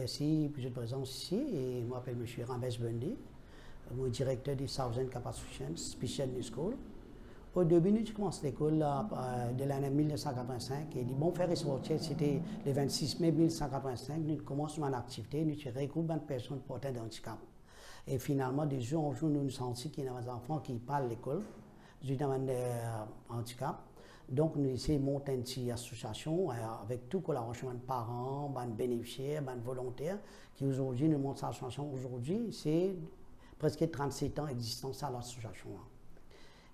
merci pour cette présence ici. Et je m'appelle M. Ramesh Bundy, mon directeur du Southern Capacity Special School. Au début, nous commençons l'école de l'année 1985 et les bons frères et sœurs, c'était le 26 mai 1985. Nous commençons une activité, nous regroupons de personnes portant de handicap. Et finalement, de jour en jour, nous nous sentons qu'il y a des enfants qui parlent à l'école, justement de handicap. Donc, nous essayons de monter une association avec toute collaboration de parents, de bénéficiaires, de volontaires, qui aujourd'hui nous montent cette association. Aujourd'hui, c'est presque 37 ans d'existence à l'association.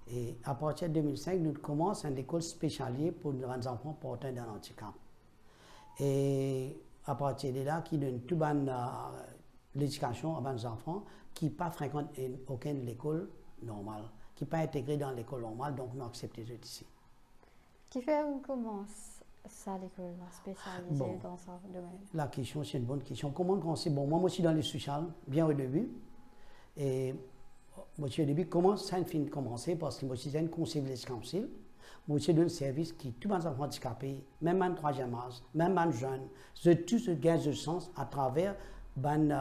Et à partir de 2005, nous commençons une école spécialisée pour les enfants porteurs d'un handicap. Et à partir de là, qui donne toute l'éducation à les enfants qui ne fréquentent aucune école normale, qui ne sont pas intégrés dans l'école normale, donc nous acceptons ici. Qui fait qu'on commence ça l'école spécialisée dans ce domaine? La question, c'est une bonne question. Comment commencer? Bon, moi aussi dans le social, bien au début. Et moi aussi au début, comment ça a commencé? Parce que moi aussi j'ai une conseiller de council. Moi aussi donne service qui tous les enfants handicapés, même en troisième âge, même en jeunes, tout ce gain de sens à travers une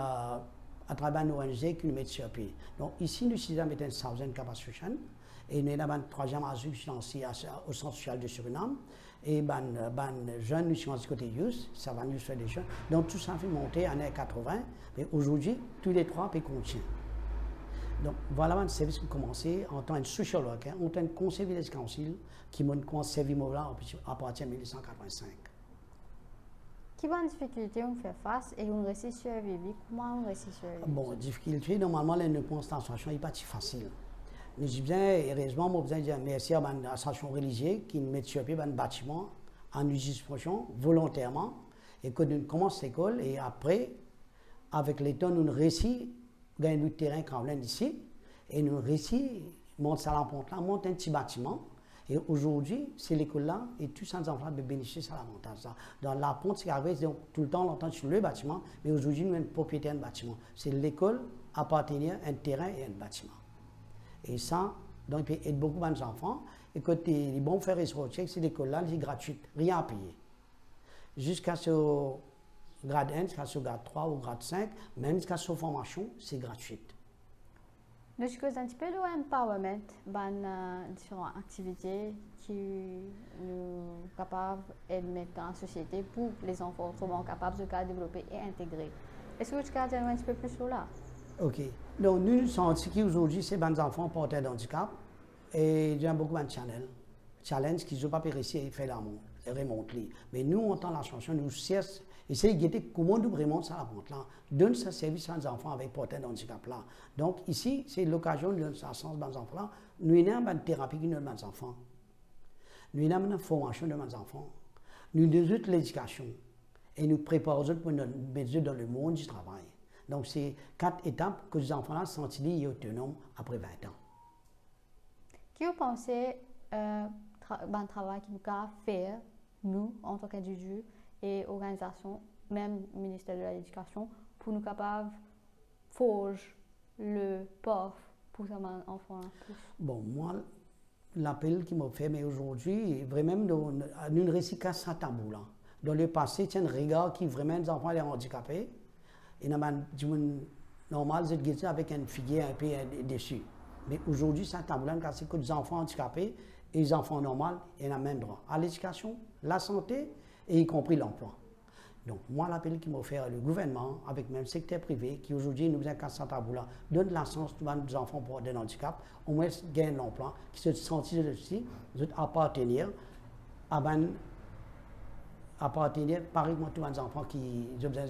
ONG qui nous met sur pied. Donc ici, nous sommes avec un Southern Capacity. Et nous avons un troisième âge lancé au centre social de Suriname. Et les jeunes, nous sommes du côté youth, ça va nous faire des jeunes. Donc tout ça fait monter en années 80. Mais aujourd'hui, tous les trois peuvent continuer. Donc voilà un service qui a commencé en tant que sociologue, en tant que conseiller de council qui m'a servi à partir de 1985. Quelles difficultés on fait face et on réussit à survivre? Comment on réussit à survivre? Bon, difficulté, normalement, les constatation n'est pas si facile. Nous disons bien, heureusement, moi, je dire merci à l'association religieuse qui nous met sur pied un bâtiment en utilisation volontairement et que nous commençons l'école et après, avec les temps, nous réussissons à gagner du terrain quand on est ici et nous réussissons à monter à la pente là, monter un petit bâtiment. Et aujourd'hui, c'est l'école-là et tous ces enfants peuvent bénéficier de l'avantage. Dans la ponte, c'est arrivé tout le temps longtemps sur le bâtiment, mais aujourd'hui, nous sommes propriétaires d'un bâtiment. C'est l'école appartenir à un terrain et à un bâtiment. Et ça, donc, il peut aider beaucoup d'enfants. Et quand les bons frères et sœurs, c'est l'école-là, c'est gratuit, rien à payer. Jusqu'à ce grade 1, jusqu'à ce grade 3 ou grade 5, même jusqu'à ce formation, c'est gratuit. Nous discutons un petit peu de l'empowerment dans différentes activités qui nous capables de mettre en société pour les enfants souvent capables de développer et intégrer. Est-ce que tu peux dire un petit peu plus sur là? Ok. Donc, nous sommes aujourd'hui, c'est des enfants porteurs de handicap et il y a beaucoup de challenges qui ne sont pas réussi à faire remonter. Mais nous, en tant que l'association, nous essayons de guetter comment nous remontons ça à la pente là. Donne ce service à des enfants avec porteurs de handicap là. Donc, ici, c'est l'occasion de donner ça sens aux enfants là. Nous avons une thérapie qui nous donne aux enfants. Nous avons une formation de nos enfants. Nous avons l'éducation et nous préparons pour nous mettre dans le monde du travail. Donc, c'est 4 étapes que les enfants sont autonomes après 20 ans. Qui vous pensez le travail qu'il faut faire, nous, en tant qu'individus et organisations, même le ministère de l'Éducation, pour nous capables de forger le POF pour ces enfants? Bon, moi, l'appel qui m'a fait, mais aujourd'hui, vraiment, nous ne réussissons qu'à ce tabou-là. Dans le passé, il y a un regard qui vraiment les enfants les handicapés. Et normal, c'est avec une figure un peu déçue. Mais aujourd'hui, c'est un tableau c'est que les enfants handicapés et les enfants normaux ont le même droit à l'éducation, la santé et y compris l'emploi. Donc, moi, l'appel qui m'a fait le gouvernement, avec même le secteur privé, qui aujourd'hui nous a cassé ce tabou-là, donne la chance aux enfants pour des handicap, au moins gagnent l'emploi, qui se sentent aussi appartenir pareil comme tous les enfants qui ont besoin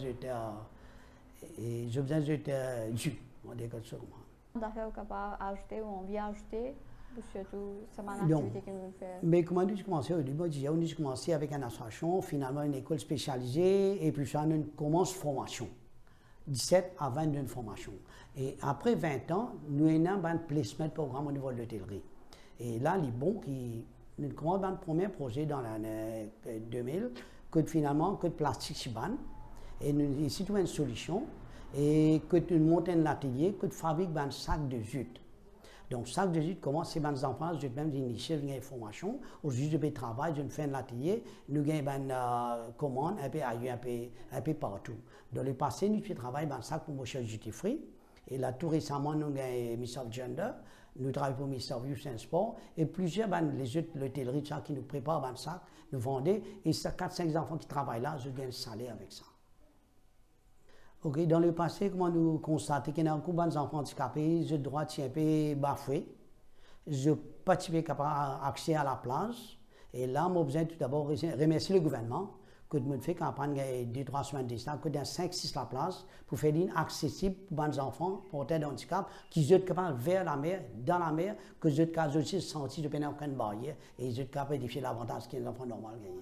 d'être jus, on dit comme ça. D'accord, capable d'ajouter ou on vient ajouter, surtout c'est une activité que nous faisons. Mais comment nous commencé au début, on a commencé avec une association, finalement une école spécialisée, et puis ça, on commence formation. 17 à 22 formations. Et après 20 ans, nous avons un placement programme au niveau de l'hôtellerie. Et là, les bons qui nous commençons un premier projet dans l'année 2000, que finalement, que de plastique chiban. Et nous ici une solution et que tu montes un atelier que tu fabriques un sac de jute. Donc, ça que j'ai commencé mes enfants, j'ai même initié une formation. Aujourd'hui, je travaille, je fais un atelier, nous avons une commande un peu ailleurs, un peu partout. Dans le passé, nous travaillons dans ça pour Motion Duty Free. Et là, tout récemment, nous avons Miss of Gender, nous travaillons pour Miss of Youth and Sport, et plusieurs, les autres, l'hôtellerie, qui nous préparent dans ça, nous vendons, et c'est 4-5 enfants qui travaillent là, je gagne le salaire avec ça. Okay, dans le passé, comment nous constatons qu'il y a beaucoup d'enfants handicapés, je dois être un peu bafoué, je n'ai pas accès à la place, et là, j'ai besoin tout d'abord de remercier le gouvernement, que nous fait campagne 2-3 semaines de temps, que dans 5-6 la place, pour faire une accessible pour les enfants porteurs de handicap, qui sont capables vers la mer, dans la mer, que ils sont capables aussi de sentir de aucune barrière, et ils sont capables de faire l'avantage que les enfants normaux gagnent.